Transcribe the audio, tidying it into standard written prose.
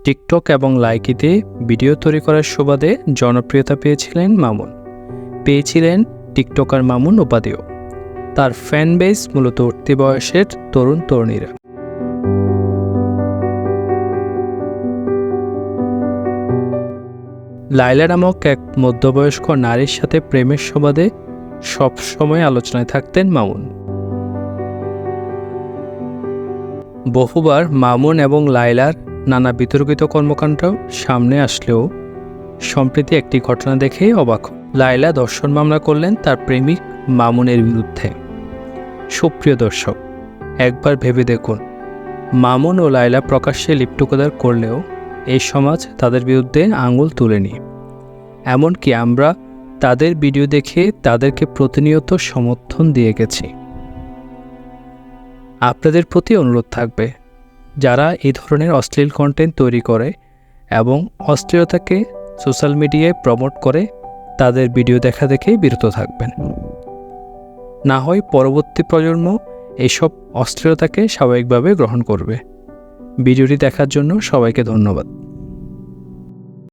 TikTok এবং লাইকিতে video তৈরি করার সুবাদে জনপ্রিয়তা পেয়েছিলেন মামুন। পেয়েছিলেন টিকটকার মামুন উপাধিও। তার ফ্যান বেস মূলত উঠতি বয়সের তরুণ তরুণীরা। লায়লা নামক এক মধ্যবয়স্ক নারীর সাথে প্রেমের সুবাদে সবসময় আলোচনায় থাকতেন মামুন। বহুবার মামুন এবং লায়লার নানা বিতর্কিত কর্মকাণ্ড সামনে আসলেও সম্প্রতি একটি ঘটনা দেখেই অবাক। লায়লা ধর্ষণ মামলা করলেন তার প্রেমিক মামুনের বিরুদ্ধে। সুপ্রিয় দর্শক, একবার ভেবে দেখুন, মামুন ও লায়লা প্রকাশ্যে লিপ্টুকদার করলেও এই সমাজ তাদের বিরুদ্ধে আঙুল তুলেনি। এমনকি আমরা তাদের ভিডিও দেখে তাদেরকে প্রতিনিয়ত সমর্থন দিয়ে গেছি। আপনাদের প্রতি অনুরোধ থাকবে, যারা এই ধরনের অশ্লীল কন্টেন্ট তৈরি করে এবং অশ্লীলতাকে সোশ্যাল মিডিয়ায় প্রমোট করে, তাদের ভিডিও দেখা দেখেই বিরত থাকবেন। না হয় পরবর্তী প্রজন্ম এইসব অশ্লীলতাকে স্বাভাবিকভাবে গ্রহণ করবে। ভিডিওটি দেখার জন্য সবাইকে ধন্যবাদ।